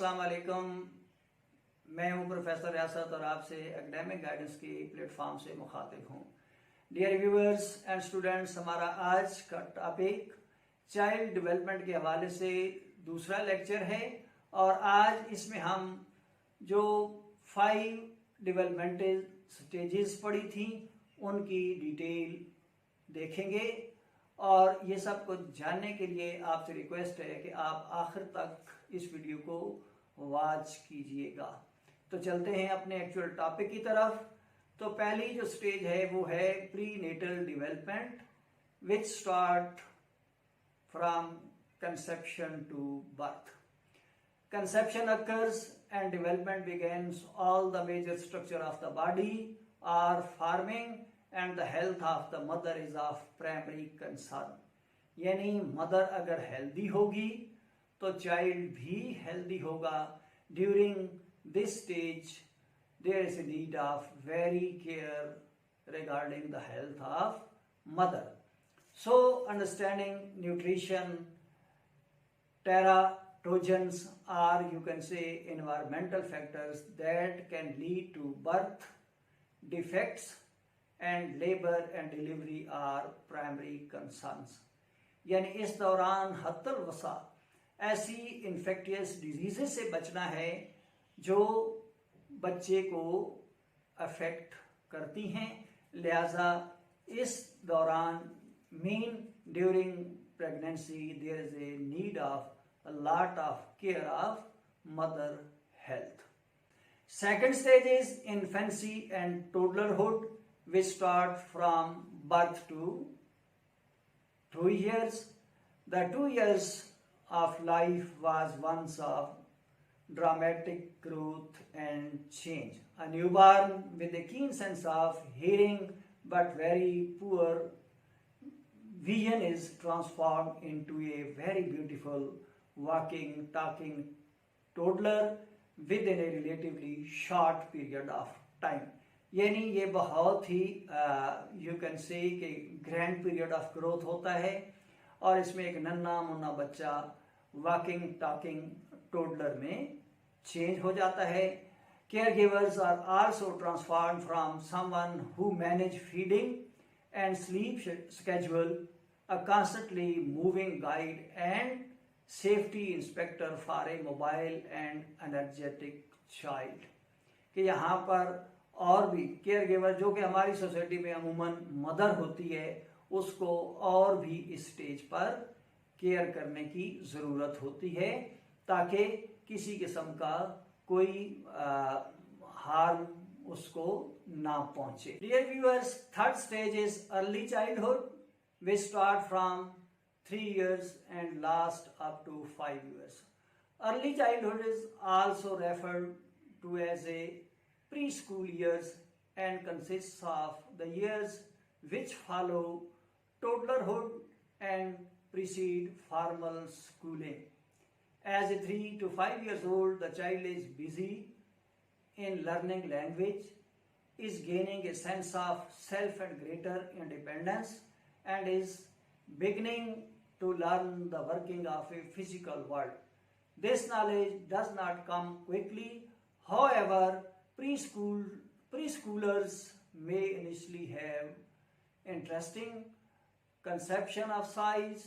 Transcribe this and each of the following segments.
अस्सलाम वालेकुम। मैं हूं प्रोफेसर रियासत और आपसे एकेडमिक गाइडेंस की प्लेटफॉर्म से मुखातिब हूं। डियर व्यूअर्स एंड स्टूडेंट्स, हमारा आज का टॉपिक चाइल्ड डेवलपमेंट के हवाले से दूसरा लेक्चर है और आज इसमें हम जो 5 डेवलपमेंटल स्टेजेस पढ़ी थी उनकी डिटेल देखेंगे और ये सब कुछ जानने के लिए आपसे रिक्वेस्ट है कि आप आखिर तक इस वीडियो को वॉच कीजिएगा। तो चलते हैं अपने एक्चुअल टॉपिक की तरफ। तो पहली जो स्टेज है वो है prenatal development which start from conception to birth. Conception occurs and development begins. All the major structure of the body are forming and the health of the mother is of primary concern. यानी mother अगर healthy होगी तो child भी healthy होगा। During this stage there is a need of very care regarding the health of mother. So understanding nutrition, teratogens are, you can say, environmental factors that can lead to birth defects and labor and delivery are primary concerns. यानी इस दौरान हत्तल वसा ऐसी infectious diseases से बचना है जो बच्चे को अफेक्ट करती हैं। लिहाजा इस दौरान during pregnancy there is a need of a lot of care of mother health. Second stage is infancy and toddlerhood, which start from birth to 2 years. The 2 years of life was once of dramatic growth and change. A newborn with a keen sense of hearing but very poor vision is transformed into a very beautiful walking, talking toddler within a relatively short period of time. यानी ये बहुत ही you can say कि grand period of growth होता है और इसमें एक नन्ना मुन्ना बच्चा वॉकिंग टॉकिंग टोडलर में चेंज हो जाता है। Caregivers are also transform from someone who manage feeding and sleep schedule, a constantly moving guide and safety inspector for a mobile and energetic child. कि यहाँ पर और भी केयर गिवर जो कि हमारी सोसाइटी में अमूमन मदर होती है उसको और भी इस स्टेज पर केयर करने की ज़रूरत होती है ताकि किसी किस्म का कोई हार्म उसको ना पहुंचे। Dear viewers, third stage is early childhood which start from 3 years and last up to 5 years. Early childhood is also referred to as a preschool years and consists of the years which follow toddlerhood and precede formal schooling. As a 3 to 5 years old, the child is busy in learning language, is gaining a sense of self and greater independence, and is beginning to learn the working of a physical world. This knowledge does not come quickly. However, preschoolers may initially have interesting conception of size,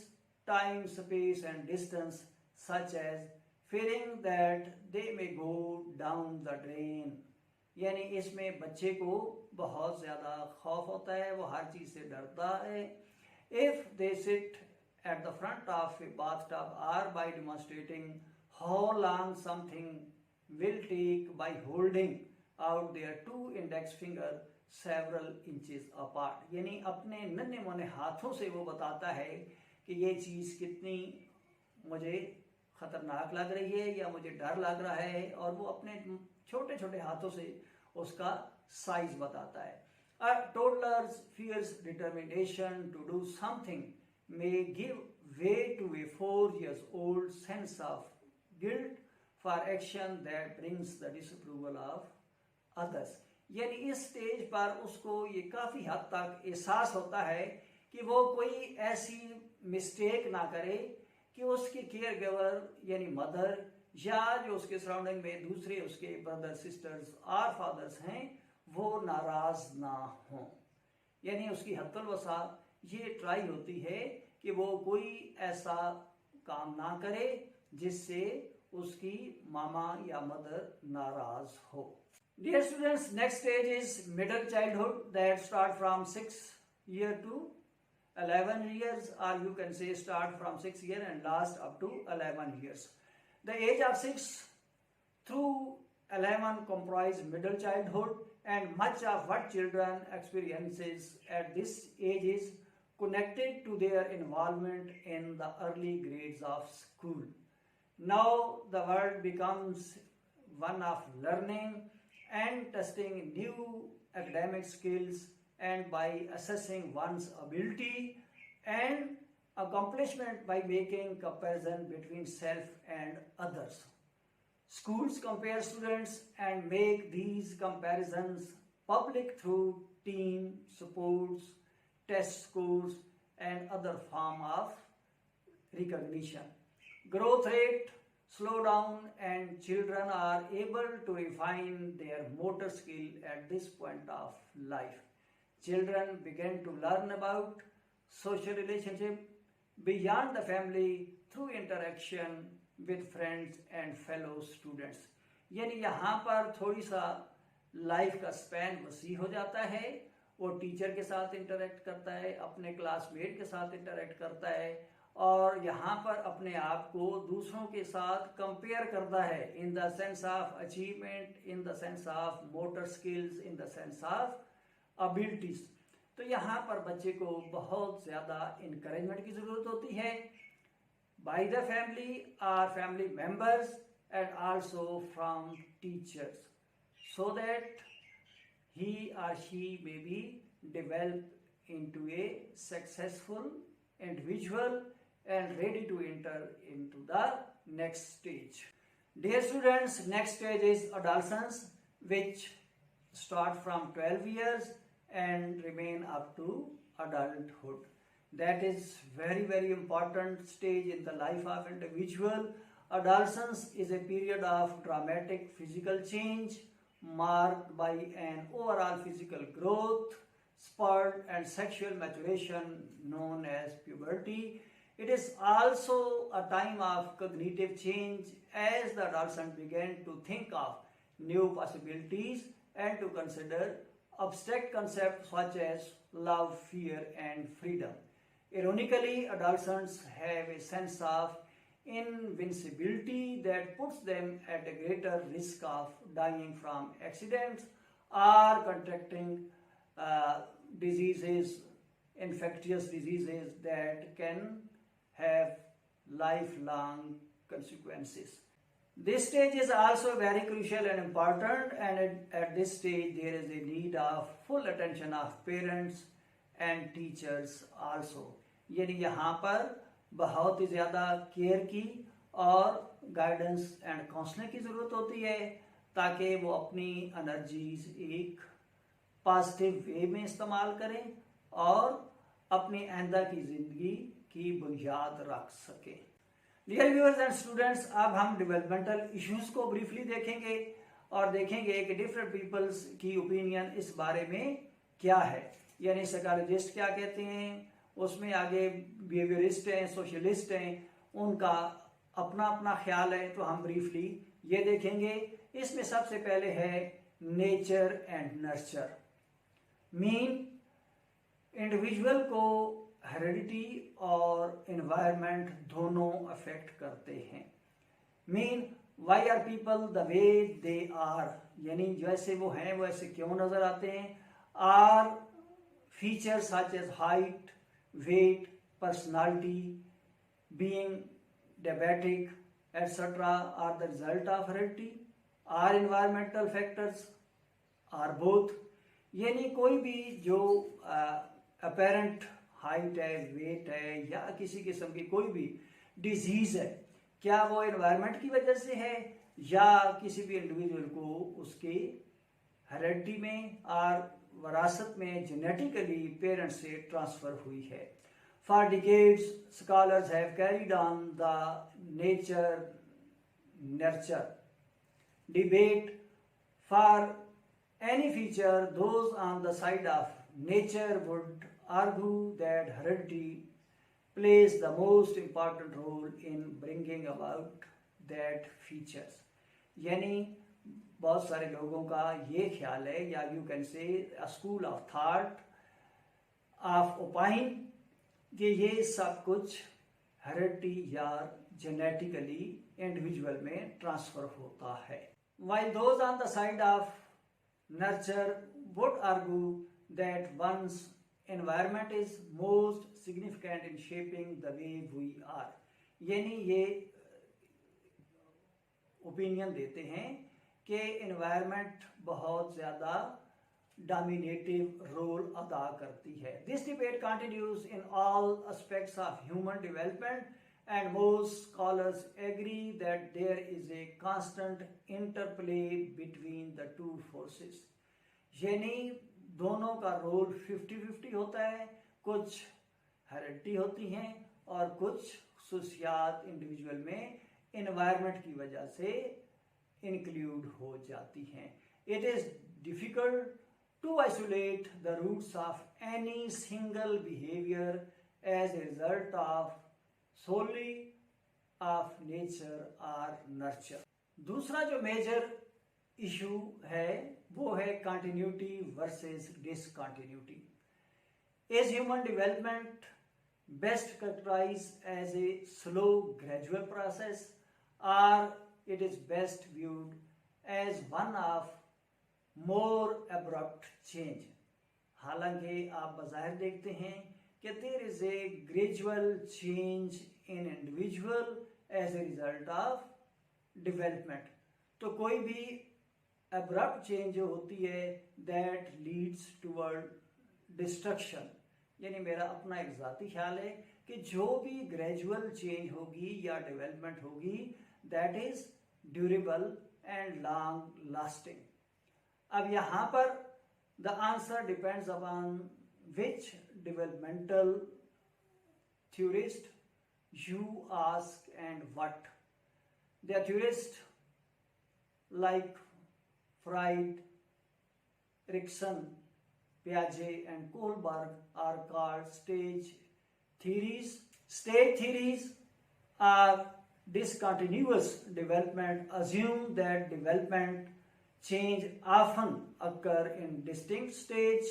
time, space and distance, such as fearing that they may go down the drain. यानी इसमें बच्चे को बहुत ज़्यादा खौफ होता है, वो हर चीज़ से डरता है। If they sit at the front of a bathtub or by demonstrating how long something will take by holding out their 2 index finger several inches apart. यानी अपने नन्हे मुन्ने हाथों से वो बताता है कि ये चीज़ कितनी मुझे खतरनाक लग रही है या मुझे डर लग रहा है और वो अपने छोटे छोटे हाथों से उसका साइज बताता है। A toddler's fierce determination to do something may give way to a 4 years old sense of guilt for action that brings the disapproval of others. यानी इस स्टेज पर उसको ये काफ़ी हद तक एहसास होता है कि वो कोई ऐसी मिस्टेक ना करे कि उसकी केयर गिवर यानी मदर या जो उसके सराउंडिंग में दूसरे उसके ब्रदर सिस्टर्स और फादर्स हैं वो नाराज ना हों। यानी उसकी हद्दुल वसा ये ट्राई होती है कि वो कोई ऐसा काम ना करे जिससे उसकी मामा या मदर नाराज हो। Dear students, next stage is middle childhood that start from 6 year to 11 years, or you can say start from 6 year and last up to 11 years. The age of 6 through 11 comprise middle childhood, and much of what children experiences at this age is connected to their involvement in the early grades of school. Now the world becomes one of learning and testing new academic skills, and by assessing one's ability and accomplishment by making comparison between self and others. Schools compare students and make these comparisons public through team sports, test scores, and other form of recognition. Growth rate slow down and children are able to refine their motor skill at this point of life. Children begin to learn about social relationship beyond the family through interaction with friends and fellow students. यानी यहाँ पर थोड़ी सा life का span वसी हो जाता है। वो टीचर के साथ इंटरेक्ट करता है, अपने क्लासमेट के साथ इंटरेक्ट करता है, और यहाँ पर अपने आप को दूसरों के साथ कंपेयर करता है in the sense of achievement, in the sense of motor skills, in the sense of abilities. तो यहाँ पर बच्चे को बहुत ज़्यादा इनकरेजमेंट की ज़रूरत होती है बाय द फैमिली और family members and also from teachers, so that he or she may be developed into a successful individual and ready to enter into the next stage. Dear students, next stage is adolescence, which start from 12 years and remain up to adulthood. That is very important stage in the life of individual. Adolescence is a period of dramatic physical change marked by an overall physical growth spurt and sexual maturation known as puberty. It is also a time of cognitive change as the adolescent began to think of new possibilities and to consider abstract concepts such as love, fear, and freedom. Ironically, adolescents have a sense of invincibility that puts them at a greater risk of dying from accidents or contracting diseases, infectious diseases that can have lifelong consequences. This stage is also very crucial and important, and at this stage there is a need of full attention of parents and teachers also. यानी यहाँ पर बहुत ही ज़्यादा care की और guidance and counselling की ज़रूरत होती है ताकि वो अपनी एनर्जीज एक पॉजिटिव वे में इस्तेमाल करें और अपनी आइंदा की ज़िंदगी की बुनियाद रख सकें। डियर व्यूअर्स एंड स्टूडेंट्स, अब हम डेवलपमेंटल इश्यूज को ब्रीफली देखेंगे और देखेंगे कि डिफरेंट पीपल्स की ओपिनियन इस बारे में क्या है। यानी साइकोलॉजिस्ट क्या कहते हैं, उसमें आगे बिहेवियरिस्ट हैं, सोशलिस्ट हैं, उनका अपना अपना ख्याल है। तो हम ब्रीफली ये देखेंगे। इसमें सबसे पहले है nature and nurture. Mean individual को हेरिडिटी और एनवायरनमेंट दोनों अफेक्ट करते हैं। Mean why are people the way they are, यानी जैसे वो हैं वैसे क्यों नजर आते हैं। Are features such as height, weight, personality, being diabetic, etc. are the result of heredity, are environmental factors, are both। यानी कोई भी जो apparent हाइट है, वेट है, या किसी किस्म की कोई भी डिजीज है, क्या वो एनवायरनमेंट की वजह से है या किसी भी इंडिविजुअल को उसके हेरिडिटी में और वरासत में जेनेटिकली पेरेंट्स से ट्रांसफर हुई है। For decades scholars have carried on the nature nurture. Debate for any feature, those on the side of nature would argue that heredity plays the most important role in bringing about that features. यानी बहुत सारे लोगों का ये ख्याल है, या you can say a school of thought of opine, कि ये सब कुछ हेरिडिटी या जेनेटिकली इंडिविजुअल में ट्रांसफर होता है. While those on the side of nurture would argue that one's environment is most significant in shaping the way we are. यानी ये ओपिनियन देते हैं कि एनवायरनमेंट बहुत ज़्यादा डोमिनेटिव रोल अदा करती है. This debate continues in all aspects of human development and most scholars agree that there is a constant interplay between the two forces. यानी दोनों का रोल 50-50 होता है. कुछ हेरिडिटी होती हैं और कुछ खसूसियात इंडिविजुअल में एनवायरनमेंट की वजह से इंक्लूड हो जाती हैं. It is difficult to isolate the roots of any single behaviour as a result of solely of nature or nurture. दूसरा जो मेजर इशू है वो है continuity versus discontinuity. Is human development best characterized as a slow gradual process, or it is best viewed as one of more abrupt change? हालांकि आप बज़ाहिर देखते हैं कि there is a gradual change in individual as a result of development. तो कोई भी abrupt change जो होती है that leads toward destruction. यानी मेरा अपना एक ज़ाती ख्याल है कि जो भी gradual change होगी या development होगी that is durable and long lasting. अब यहाँ पर the answer depends upon which developmental theorist you ask and what. The theorists like Freud, Erikson, Piaget and Kohlberg are called stage theories. Stage theories are discontinuous development, assume that development change often occur in distinct stages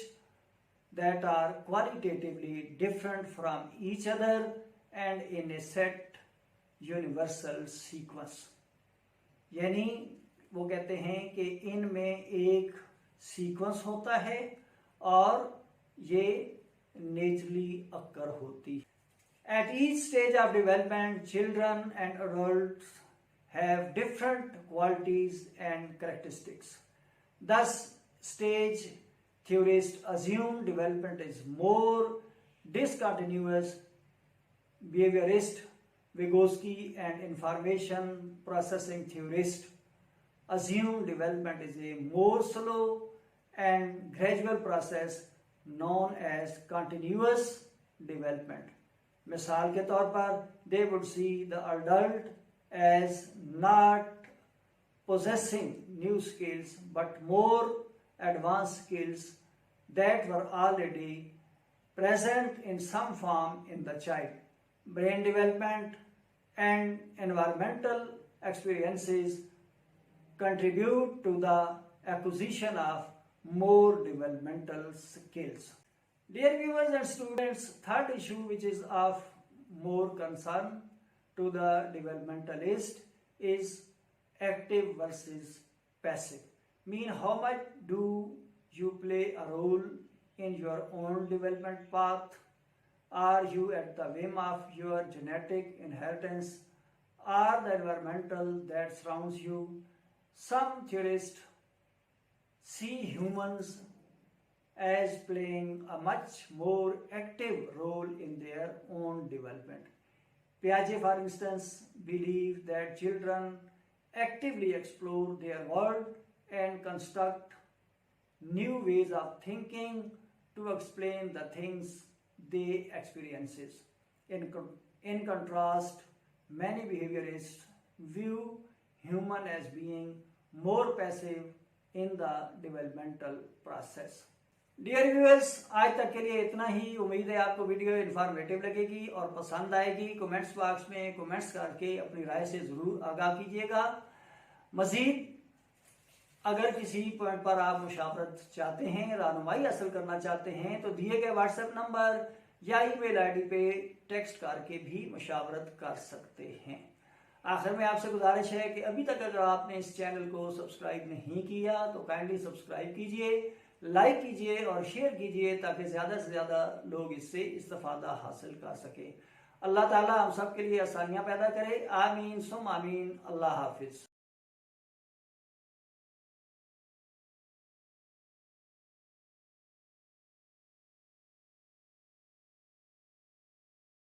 that are qualitatively different from each other and in a set universal sequence. यानी वो कहते हैं कि इनमें एक sequence होता है और ये नेचुरली अक्कर होती है. At each stage of development, children and adults have different qualities and characteristics. Thus, stage theorists assume development is more discontinuous. Behaviorist Vygotsky and information processing theorists assume development is a more slow and gradual process known as continuous development. मिसाल के तौर पर they would see the adult as not possessing new skills but more advanced skills that were already present in some form in the child. Brain development and environmental experiences contribute to the acquisition of more developmental skills. Dear viewers and students, third issue which is of more concern to the developmentalist is active versus passive. Mean how much do you play a role in your own development path? Are you at the whim of your genetic inheritance or the environmental that surrounds you? Some theorists see humans as playing a much more active role in their own development. Piaget, for instance, believes that children actively explore their world and construct new ways of thinking to explain the things they experiences. In contrast, many behaviorists view human as being more passive in the developmental process. Dear viewers, आज तक के लिए इतना ही। उम्मीद है आपको video informative लगेगी और पसंद आएगी। कमेंट्स बॉक्स में कमेंट्स करके अपनी राय से जरूर आगाह कीजिएगा। मजीद अगर किसी पॉइंट पर आप मुशावरत चाहते हैं, रहनुमाई हासिल करना चाहते हैं, तो दिए गए व्हाट्सएप नंबर या ईमेल आईडी पे टेक्स्ट करके भी मुशावरत कर सकते हैं। आखिर में आपसे गुजारिश है कि अभी तक अगर आपने इस चैनल को सब्सक्राइब नहीं किया तो काइंडली सब्सक्राइब कीजिए, लाइक कीजिए और शेयर कीजिए ताकि ज़्यादा से ज़्यादा लोग इससे इस्तिफादा हासिल कर सके। अल्लाह ताला हम सब के लिए आसानियाँ पैदा करे। आमीन सुम आमीन। अल्लाह हाफिज।